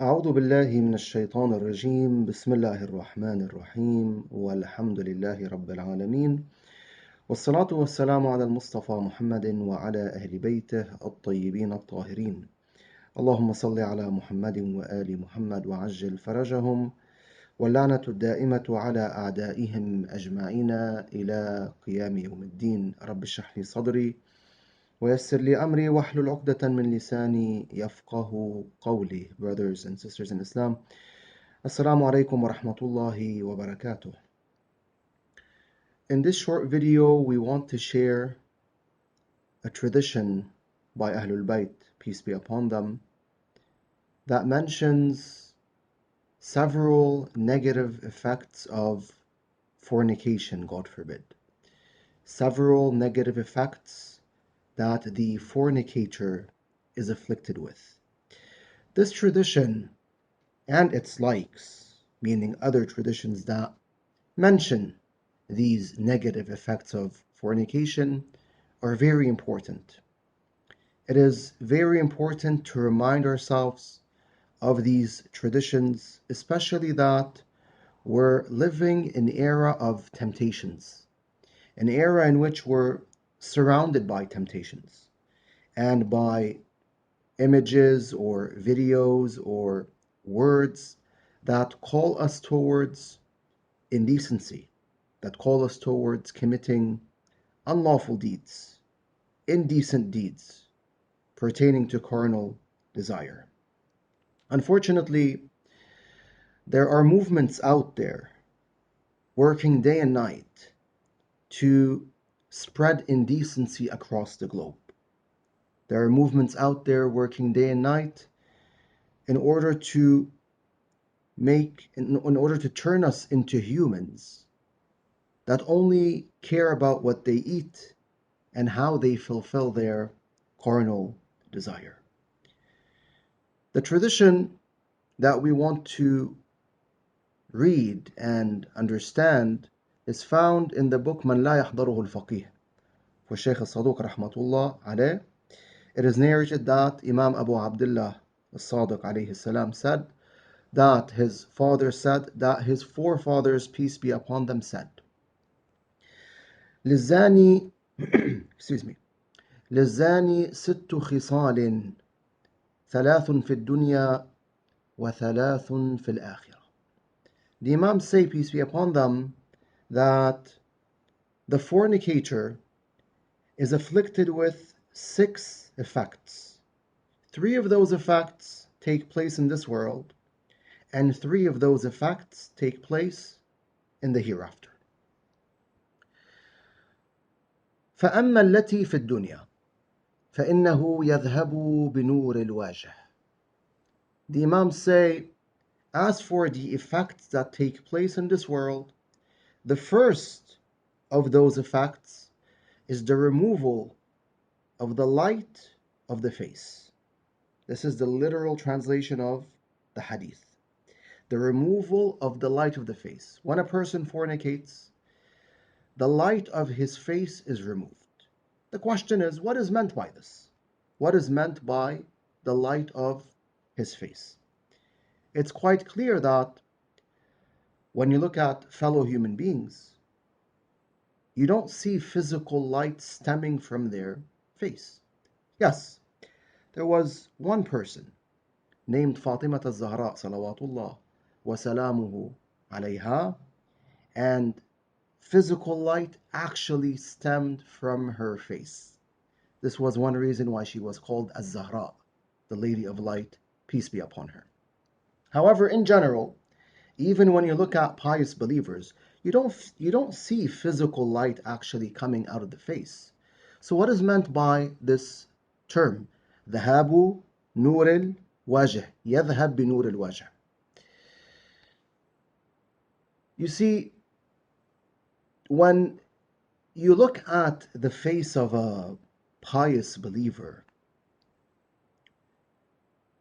أعوذ بالله من الشيطان الرجيم بسم الله الرحمن الرحيم والحمد لله رب العالمين والصلاة والسلام على المصطفى محمد وعلى أهل بيته الطيبين الطاهرين اللهم صل على محمد وآل محمد وعجل فرجهم واللعنة الدائمة على أعدائهم أجمعين إلى قيام يوم الدين رب اشرح لي صدري ويسر لي أمري واحلل عقدة من لساني يفقه قولي. Brothers and sisters in Islam, Assalamu alaikum wa rahmatullahi wa barakatuh. In this short video, we want to share a tradition by Ahlul Bayt, peace be upon them, that mentions several negative effects of fornication, God forbid. Several negative effects that the fornicator is afflicted with. This tradition and its likes, meaning other traditions that mention these negative effects of fornication, are very important. It is very important to remind ourselves of these traditions, especially that we're living in an era of temptations, an era in which we're surrounded by temptations and by images or videos or words that call us towards indecency, that call us towards committing unlawful deeds, indecent deeds pertaining to carnal desire. Unfortunately, there are movements out there working day and night to spread indecency across the globe. There are movements out there working day and night in order to turn us into humans that only care about what they eat and how they fulfill their carnal desire. The tradition that we want to read and understand is found in the book Man La Yahdaruhu al-Faqih for Shaykh al-Saduq rahmatullah alayh. It is narrated that Imam Abu Abdullah al-Sadiq alayhi salam said that his father said that his forefathers, peace be upon them, said, للزاني excuse me للزاني ست خصال ثلاث في الدنيا وثلاث في الآخرة. The Imams say, peace be upon them, that the fornicator is afflicted with 6 effects. 3 of those effects take place in this world, and 3 of those effects take place in the hereafter. فأما التي في الدنيا فإنه يذهب بنور الواجه. The Imams say, as for the effects that take place in this world, the first of those effects is the removal of the light of the face. This is the literal translation of the hadith. The removal of the light of the face. When a person fornicates, the light of his face is removed. The question is, what is meant by this? What is meant by the light of his face? It's quite clear that when you look at fellow human beings, you don't see physical light stemming from their face. Yes, there was one person named Fatima al-Zahra salawatullah wa salamuhu alayha, and physical light actually stemmed from her face. This was one reason why she was called Az-Zahra, the Lady of Light, peace be upon her. However, in general, even when you look at pious believers, you don't see physical light actually coming out of the face. So what is meant by this term? ذهاب نور الوجه. يذهب بنور الوجه. You see, when you look at the face of a pious believer,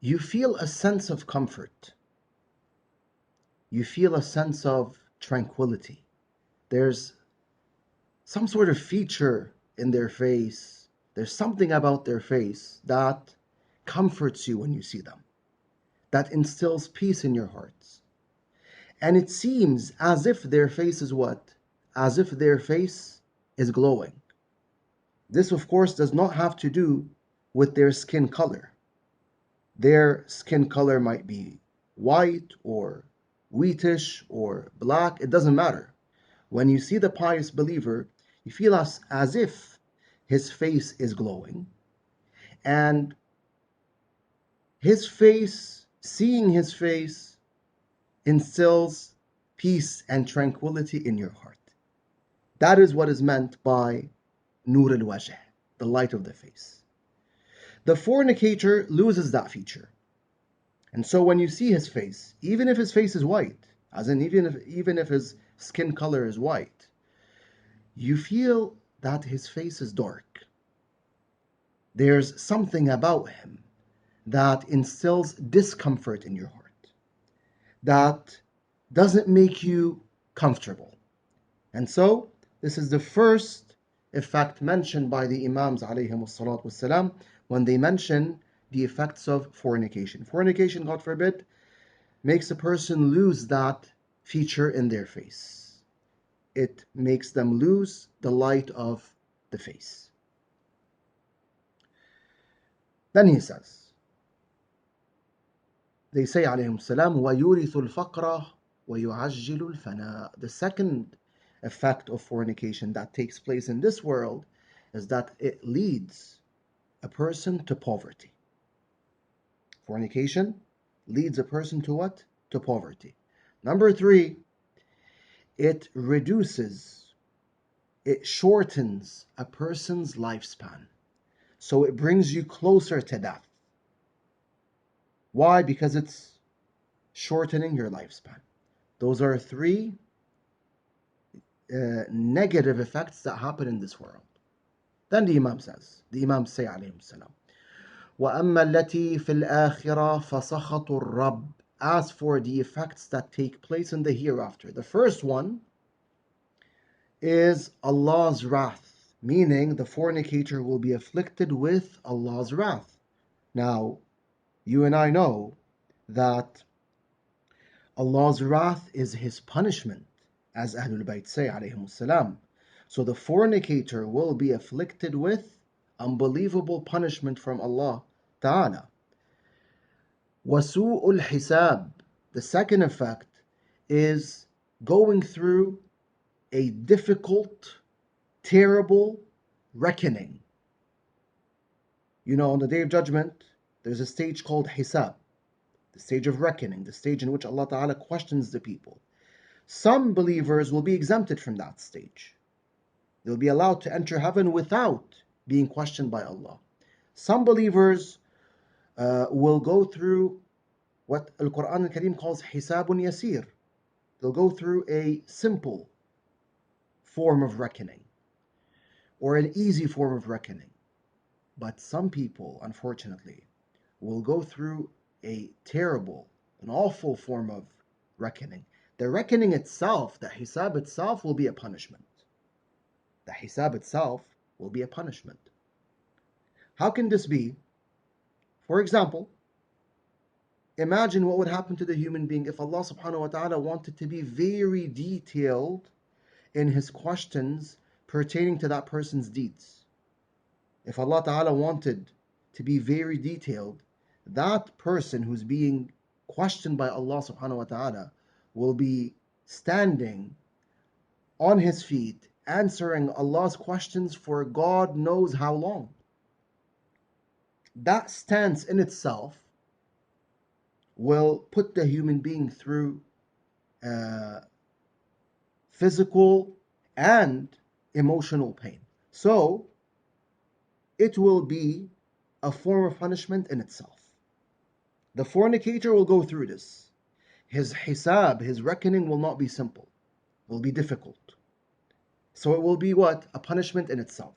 you feel a sense of comfort. You feel a sense of tranquility. There's some sort of feature in their face. There's something about their face that comforts you when you see them. that instills peace in your hearts. And it seems as if their face is what? As if their face is glowing. This, of course, does not have to do with their skin color. Their skin color might be white or wheatish or black, it doesn't matter. When you see the pious believer, you feel as if his face is glowing, and his face, seeing his face, instills peace and tranquility in your heart. That is what is meant by Nur al-Wajh, the light of the face. The fornicator loses that feature. And so when you see his face, even if his face is white, as in even if his skin color is white, you feel that his face is dark. There's something about him that instills discomfort in your heart, that doesn't make you comfortable. And so this is the first effect mentioned by the Imams والسلام, when they mention the effects of fornication. Fornication, God forbid, makes a person lose that feature in their face. It makes them lose the light of the face. Then he says, they say alayhim salam, وَيُورِثُ الْفَقْرَ وَيُعَجِّلُ الْفَنَاء. The second effect of fornication that takes place in this world is that it leads a person to poverty. Fornication leads a person to what? To poverty. Number 3, it reduces, it shortens a person's lifespan. So it brings you closer to death. Why? Because it's shortening your lifespan. Those are 3 negative effects that happen in this world. Then the Imam says, the Imams say alayhim salam, وَأَمَّا الَّتِي فِي الْآخِرَةِ فَسَخَطُ الرَّبِّ. As for the effects that take place in the hereafter, the first one is Allah's wrath, meaning the fornicator will be afflicted with Allah's wrath. Now, you and I know that Allah's wrath is His punishment, as Ahlul Bayt say, alayhim salam. So the fornicator will be afflicted with unbelievable punishment from Allah Ta'ala. وَسُوءُ الْحِسَابِ. The second effect is going through a difficult, terrible reckoning. You know, on the Day of Judgment, there's a stage called Hisab, the stage of reckoning, the stage in which Allah Ta'ala questions the people. Some believers will be exempted from that stage. They'll be allowed to enter heaven without being questioned by Allah. Some believers will go through what Al-Quran Al-Karim calls Hisabun Yasir. They'll go through a simple form of reckoning, or an easy form of reckoning. But some people, unfortunately, will go through a terrible, an awful form of reckoning. The reckoning itself, the Hisab itself, will be a punishment. The Hisab itself will be a punishment. How can this be? For example, imagine what would happen to the human being if Allah subhanahu wa ta'ala wanted to be very detailed in His questions pertaining to that person's deeds. If Allah ta'ala wanted to be very detailed, that person who's being questioned by Allah subhanahu wa ta'ala will be standing on his feet answering Allah's questions for God knows how long. That stance in itself will put the human being through physical and emotional pain. So it will be a form of punishment in itself. The fornicator will go through this. His hisab, his reckoning will not be simple. It will be difficult. So it will be what? A punishment in itself.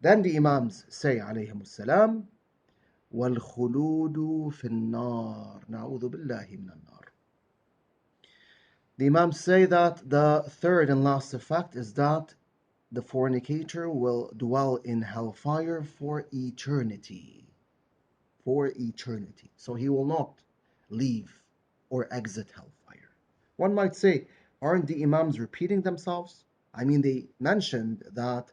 Then the Imams say, alayhim salam, وَالْخُلُودُ فِي النَّارِ نَعُوذُ بِاللَّهِ مِنَ النَّارِ. The Imams say that the third and last effect is that the fornicator will dwell in hellfire for eternity. for eternity. So he will not leave or exit hellfire. One might say, aren't the Imams repeating themselves? I mean, they mentioned that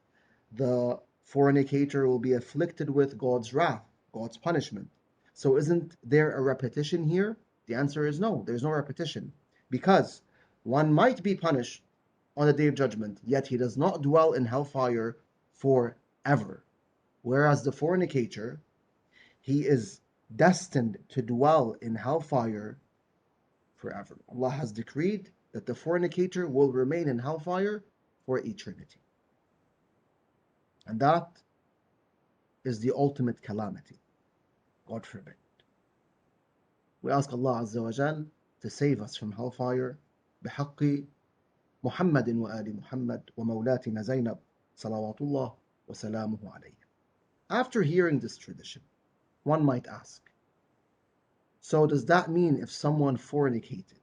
the fornicator will be afflicted with God's wrath, God's punishment. So isn't there a repetition here? The answer is no, there's no repetition. Because one might be punished on the day of judgment, yet he does not dwell in hellfire forever. Whereas the fornicator, he is destined to dwell in hellfire forever. Allah has decreed that the fornicator will remain in hellfire for eternity. And that is the ultimate calamity. God forbid. We ask Allah Azza wa Jal to save us from hellfire بحق محمد وآل محمد ومولاتنا زينب صلوات الله وسلامه عليه. After hearing this tradition, one might ask, so does that mean if someone fornicated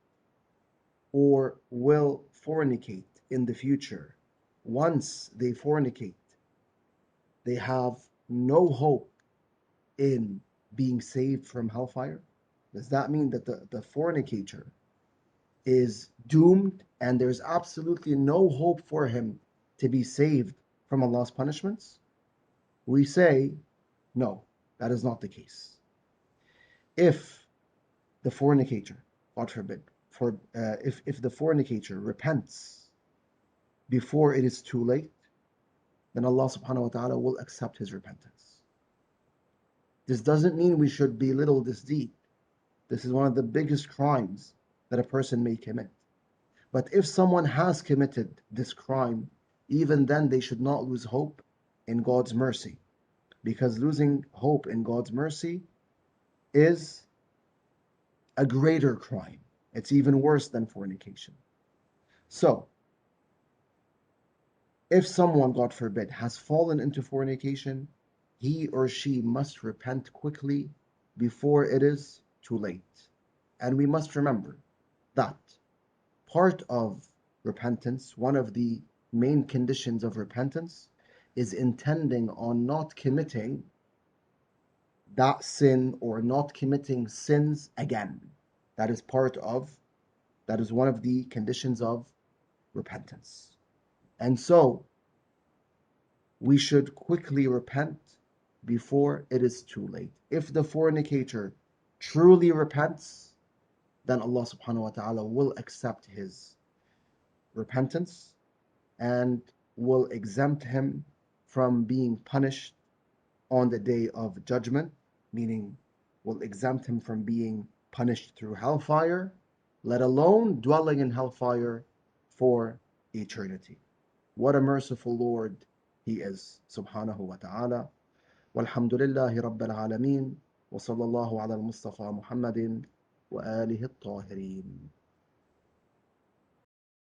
or will fornicate in the future, once they fornicate, they have no hope in being saved from hellfire? Does that mean that the fornicator is doomed and there's absolutely no hope for him to be saved from Allah's punishments? We say, no, that is not the case. If the fornicator, God forbid, if the fornicator repents before it is too late, then Allah subhanahu wa ta'ala will accept his repentance. This doesn't mean we should belittle this deed. This is one of the biggest crimes that a person may commit. But if someone has committed this crime, even then they should not lose hope in God's mercy. Because losing hope in God's mercy is a greater crime. It's even worse than fornication. So, if someone, God forbid, has fallen into fornication, he or she must repent quickly before it is too late. And we must remember that part of repentance, one of the main conditions of repentance, is intending on not committing that sin or not committing sins again. That is one of the conditions of repentance. And so, we should quickly repent before it is too late. If the fornicator truly repents, then Allah subhanahu wa ta'ala will accept his repentance and will exempt him from being punished on the day of judgment, meaning will exempt him from being punished through hellfire, let alone dwelling in hellfire for eternity. What a merciful Lord He is, subhanahu wa ta'ala. Walhamdulillahi Rabbil Alameen. Wa sallallahu ala al-Mustafa Muhammadin wa alihi al-Tahirin.